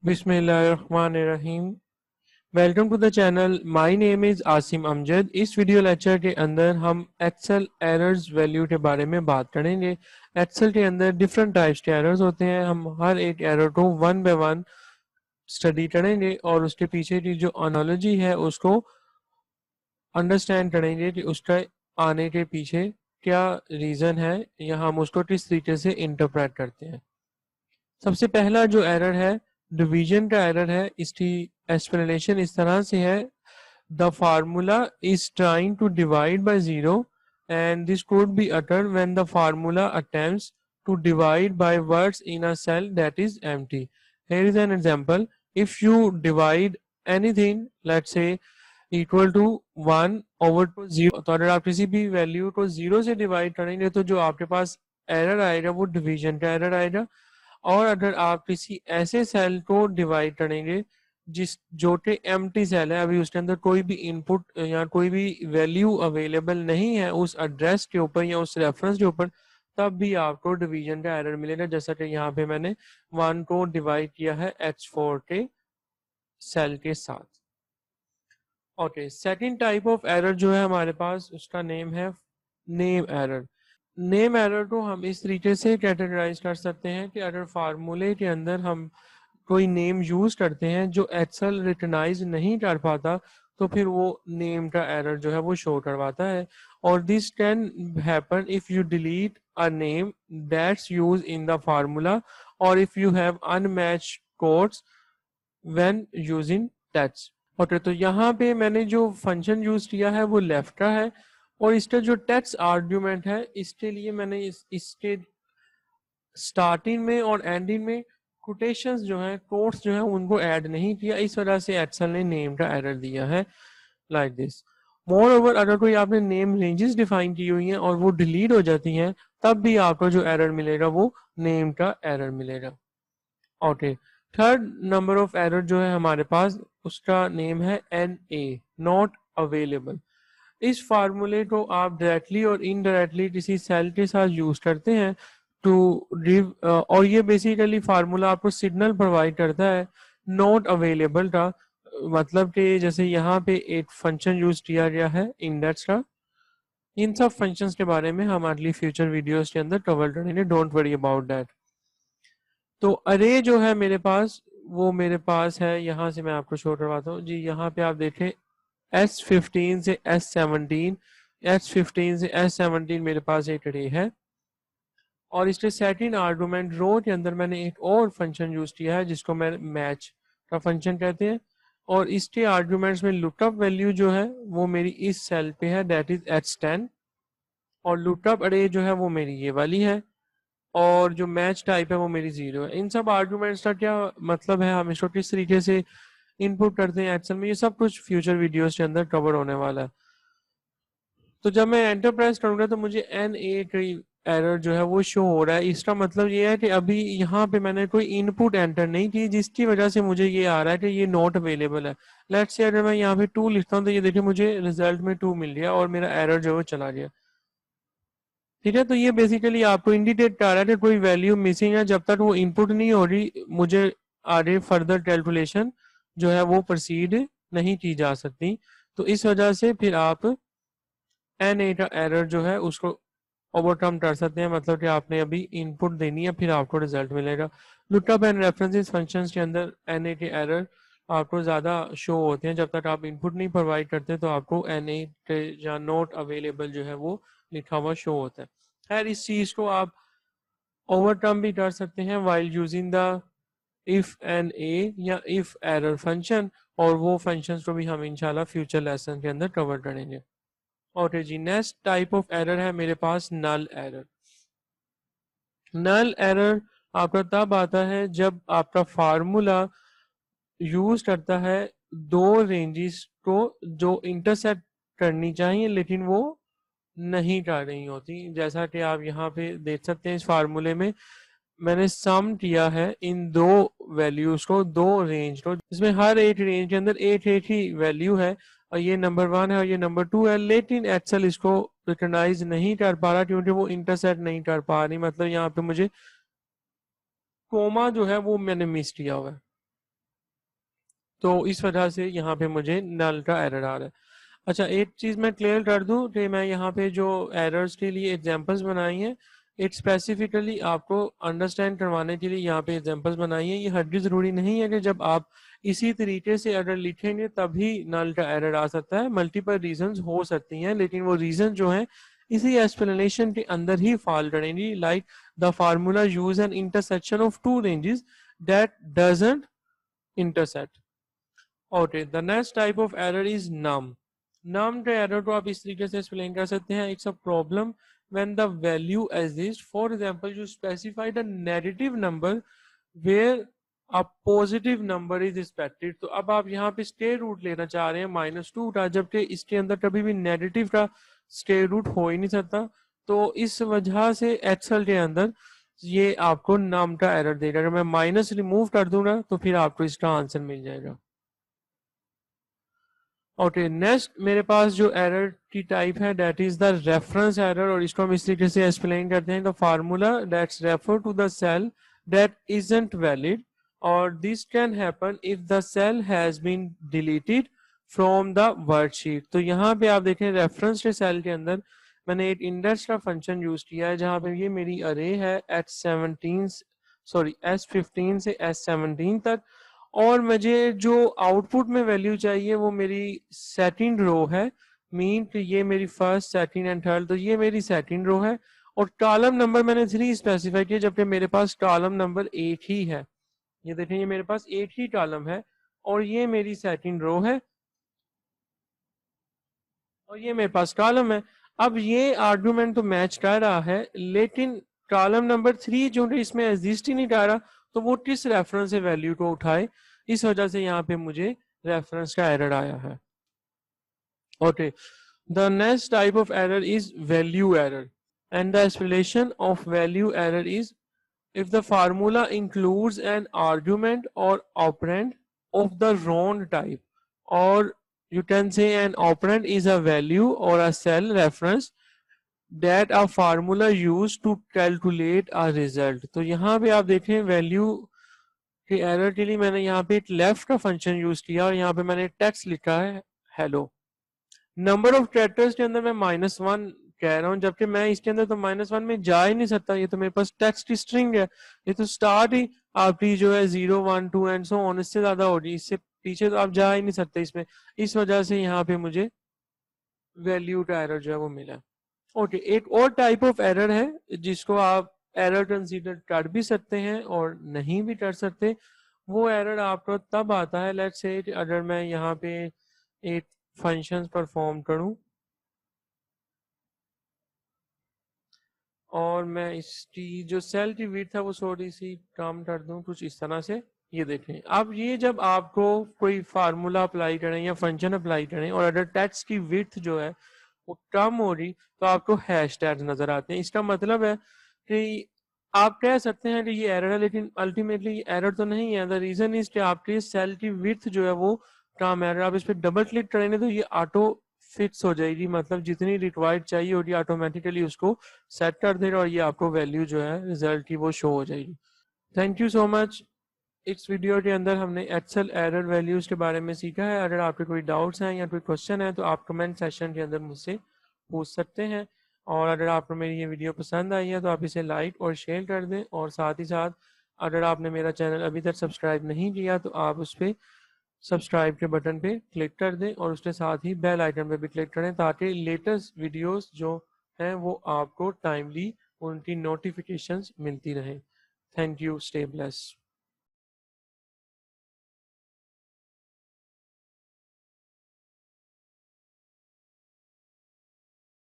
बिस्मिल्लाहिर्रहमानिर्रहीम। Welcome to the channel. My name is Asim Amjad. इस video lecture के अंदर हम एक्सेल एरर्स वैल्यू के बारे में बात करेंगे। एक्सेल के अंदर डिफरेंट टाइप्स के एरर्स होते हैं। हम हर एक एरर को वन बाय वन स्टडी करेंगे और उसके पीछे की जो एनालॉजी है उसको अंडरस्टैंड करेंगे कि उसका आने के पीछे क्या रीज़न है या हम उसको किस तरीके से इंटरप्रेट करते हैं। सबसे पहला जो एरर है डिवीजन का एरर है। इसकी एक्सप्लेनेशन इस तरह से है, the formula is trying to divide by zero and this could be uttered when the formula attempts to divide by words in a cell that is empty. Here is an example. If you divide anything, let's say equal to 1 over to 0, तो अगर आप किसी भी value को 0 से divide करेंगे तो जो आपके पास एरर आएगा वो डिवीजन का एरर आएगा। और अगर आप किसी ऐसे सेल को डिवाइड करेंगे जिस जो कि एम्प्टी सेल है, अभी उसके अंदर कोई भी इनपुट या कोई भी वैल्यू अवेलेबल नहीं है उस एड्रेस के ऊपर या उस रेफरेंस के ऊपर, तब भी आपको डिवीजन का एरर मिलेगा। जैसा कि यहाँ पे मैंने 1 को डिवाइड किया है H4 के सेल के साथ। Okay, second type of error जो है हमारे पास उसका नेम है नेम एरर। नेम एरर को हम इस तरीके से कैटेगराइज कर सकते हैं कि अगर फार्मूले के अंदर हम कोई नेम यूज करते हैं जो एक्सेल रिकग्नाइज नहीं कर पाता, तो फिर वो नेम का एरर जो है वो शो करवाता है। और this can happen if you delete a name that's use in the formula or if you have unmatched codes when using that's. Okay, तो यहाँ पे मैंने जो फंक्शन यूज किया है वो लेफ्ट का है और इसका जो टेक्स्ट आर्ग्यूमेंट है इसके लिए मैंने इसके स्टार्टिंग में और एंडिंग में कोटेशंस जो है कोट्स जो है उनको ऐड नहीं किया। इस वजह से एक्सेल ने नेम का एरर दिया है लाइक दिस। मोर ओवर, अगर कोई आपने नेम रेंजेस डिफाइन की हुई हैं और वो डिलीट हो जाती हैं, तब भी आपको जो एरर मिलेगा वो नेम का एरर मिलेगा। Okay, third number of error जो है हमारे पास उसका नेम है NA, नॉट अवेलेबल। इस फार्मूले को आप डायरेक्टली और इनडायरेक्टली किसी सेल के साथ यूज करते हैं टू गिव, और ये बेसिकली फार्मूला आपको सिग्नल प्रोवाइड करता है नॉट अवेलेबल का। मतलब कि जैसे यहाँ पे एक फंक्शन यूज किया गया है इंडेक्स का। इन सब फंक्शंस के बारे में हम अगली फ्यूचर वीडियोस के अंदर कवर करेंगे, डोंट वरी अबाउट दैट। तो अरे जो है मेरे पास वो मेरे पास है, यहाँ से मैं आपको शो करवाता हूँ जी। यहाँ पे आप देखें S15 से S17, S15 से S17 मेरे पास एक अरे है और इसके सेकंड आर्गुमेंट रो के अंदर मैंने एक और फंक्शन यूज किया है जिसको मैं मैच का फंक्शन कहते हैं। और इसके आर्गुमेंट्स में लुकअप वैल्यू जो है वो मेरी इस सेल पे है, दैट इज H10, और लुकअप अरे जो है वो मेरी ये वाली है और जो मैच टाइप है वो मेरी 0 है। इन सब आर्गुमेंट्स का क्या मतलब है, हम इसको किस तरीके से इनपुट करते हैं एक्सेल में, ये सब कुछ फ्यूचर वीडियोस के अंदर कवर होने वाला है। तो जब मैं एंटर प्रेस करूंगा तो मुझे NA की एरर जो है वो शो हो रहा है। इसका मतलब ये है कि अभी यहाँ पे मैंने कोई इनपुट एंटर नहीं की जिसकी वजह से मुझे ये आ रहा है कि ये नॉट अवेलेबल है। लेट्स से अगर मैं यहाँ पे 2 लिखता हूँ तो ये देखिए मुझे रिजल्ट में 2 मिल गया और मेरा एरर जो है वो चला गया। ठीक है, तो ये बेसिकली आपको इंडिकेट कर रहा है कि कोई वैल्यू मिसिंग है। जब तक वो इनपुट नहीं हो रही मुझे आगे फर्दर कैलकुलेशन जो है वो प्रोसीड नहीं की जा सकती। तो इस वजह से फिर आप NA का एरर जो है उसको ओवरकम कर सकते हैं। मतलब कि आपने अभी इनपुट देनी है फिर आपको रिजल्ट मिलेगा। लुकअप एंड रेफरेंसेस फंक्शंस के अंदर NA के एरर आपको ज़्यादा शो होते हैं। जब तक आप इनपुट नहीं प्रोवाइड करते तो आपको NA के या नॉट अवेलेबल जो है वो लिखा हुआ शो होता है। खैर, इस चीज़ को आप ओवरकम भी कर सकते हैं while using the if and A या इफ एरर फंक्शन, और वो फंक्शंस को भी हम इंशाल्लाह फ्यूचर लेसन के अंदर कवर करेंगे। और जी, नेक्स्ट टाइप ऑफ एरर है मेरे पास नल एरर। नल एरर आपका तब आता है जब आपका फार्मूला यूज करता है दो रेंजेस को जो इंटरसेक्ट करनी चाहिए लेकिन वो नहीं कर रही होती। जैसा कि आप यहाँ पे देख सकते हैं इस फार्मूले में मैंने सम किया है इन दो वैल्यूज को, दो रेंज को, इसमें हर एक रेंज के अंदर एक एक ही वैल्यू है और ये नंबर 1 है और ये नंबर 2 है। लेकिन एक्सेल इसको रिकॉग्नाइज नहीं कर पा रहा क्योंकि वो इंटरसेक्ट नहीं कर पा रही। मतलब यहाँ पे मुझे कोमा जो है वो मैंने मिस किया हुआ है। तो इस वजह से यहाँ पे मुझे नल का एरर आ रहा है। अच्छा, एक चीज़ मैं क्लियर कर दूं कि मैं यहाँ पे जो एरर्स के लिए एग्जांपल्स बनाई हैं, इट स्पेसिफिकली आपको अंडरस्टैंड करवाने के लिए यहाँ पे एग्जांपल्स बनाई हैं। ये हरगिज़ ज़रूरी नहीं है कि जब आप इसी तरीके से एरर लिखेंगे तभी नल का एरर आ सकता है। मल्टीपल रीजंस हो सकती हैं, लेकिन वो रीजन जो हैं इसी एक्सप्लेनेशन के अंदर ही फॉल करेंगी। Like the formula use an intersection of two ranges that doesn't intersect. Okay, the next type of error is num. Num के error को आप इस तरीके से explain कर सकते हैं. It's a problem when the value exists. For example, you specified a negative number where a positive number is expected. तो अब आप यहाँ पे स्टेट रूट लेना चाह रहे हैं -2 का, जबकि इसके अंदर कभी भी नेगेटिव का स्टेट रूट हो ही नहीं सकता। तो इस वजह से एक्सेल के अंदर ये आपको नाम का एरर देगा। अगर मैं माइनस रिमूव कर दूंगा तो फिर आपको इसका आंसर मिल जाएगा। ओके, नेक्स्ट मेरे पास जो एरर की टाइप है that is the reference error, और इसको हम इस तरीके से एक्सप्लेन करते हैं। The formula that's refer to the cell that isn't valid, और this can happen if the cell has been deleted from the worksheet. तो यहाँ पे आप देखें रेफरेंस के सेल के अंदर मैंने एक इंडेक्स का फंक्शन यूज किया है, जहां पे ये मेरी अरे है S15 से S17 तक, और मुझे जो आउटपुट में वैल्यू चाहिए वो मेरी सेकंड रो है। मीन कि ये मेरी फर्स्ट, सेकंड एंड थर्ड, तो ये मेरी सेकंड रो है। और कॉलम नंबर मैंने 3 स्पेसिफाई किया, जबकि मेरे पास कॉलम नंबर 8 ही है। ये देखें, ये मेरे पास 8 ही कॉलम है, और ये मेरी सेकंड रो है, और ये मेरे पास कॉलम है। अब ये आर्गुमेंट तो मैच कर रहा है, लेकिन कॉलम नंबर 3 जो इसमें एग्जिस्ट ही नहीं कर रहा, तो वो किस रेफरेंस से वैल्यू को उठाए। इस वजह से यहाँ पे मुझे रेफरेंस का एरर आया है। Okay, the next type of error is value error, and the explanation of value error is if the formula includes an argument or operand of the wrong type, or you can say an operand is a value or a cell reference that a formula used to calculate a result। तो यहाँ पे आप देखें value के error के लिए मैंने यहाँ पे एक लेफ्ट का फंक्शन यूज किया, और यहाँ पे मैंने टेक्स्ट लिखा है हेलो। नंबर ऑफ कैरेक्टर्स के अंदर मैं -1 कह रहा हूँ, जबकि मैं इसके अंदर तो -1 में जा ही नहीं सकता। ये तो मेरे पास टेक्स्ट स्ट्रिंग है, ये तो स्टार्ट ही आपकी जो है 0 1 2 एंड सो ऑन, इससे ज्यादा होगी, इससे पीछे तो आप जा ही नहीं सकते इसमें। इस वजह से यहाँ पे मुझे वैल्यू का एरर जो है वो मिला। ओके, एक और टाइप ऑफ एरर है जिसको आप एरर कंसीडर कर भी सकते हैं और नहीं भी कर सकते। वो एरर आपको तब आता है, लेट्स से अगर मैं यहाँ पे एक फंक्शंस परफॉर्म करूं और मैं इसकी जो सेल की विड्थ है वो थोड़ी सी कम कर दूं, कुछ इस तरह से। ये देखें, अब ये जब आपको कोई फार्मूला अप्लाई करें या फंक्शन अप्लाई करें और अगर टेक्स्ट की विड्थ जो है वो कम हो रही, तो आपको हैश टैग नजर आते हैं। इसका मतलब है कि आप कह सकते हैं कि ये एरर है, लेकिन अल्टीमेटली ये एरर तो नहीं है। द रीजन इज कि आपकी सेल की विड्थ जो है वो कम है। अगर आप इस पर डबल क्लिक करेंगे तो ये ऑटो फिक्स हो जाएगी, मतलब जितनी रिक्वायर्ड चाहिए होगी ऑटोमेटिकली उसको सेट कर देगा, और ये आपको वैल्यू जो है रिजल्ट की वो शो हो जाएगी। Thank you so much. इस वीडियो के अंदर हमने एक्सेल एरर वैल्यूज के बारे में सीखा है। अगर आपके कोई डाउट्स हैं या कोई क्वेश्चन है तो आप कमेंट सेक्शन के अंदर मुझसे पूछ सकते हैं। और अगर आपको मेरी ये वीडियो पसंद आई है तो आप इसे लाइक और शेयर कर दें, और साथ ही साथ अगर आपने मेरा चैनल अभी तक सब्सक्राइब नहीं किया तो आप उस पर सब्सक्राइब के बटन पे क्लिक कर दें, और उसके साथ ही बेल आइकन पे भी क्लिक करें, ताकि लेटेस्ट वीडियोस जो हैं वो आपको टाइमली उनकी नोटिफिकेशंस मिलती रहें। Thank you, stay blessed.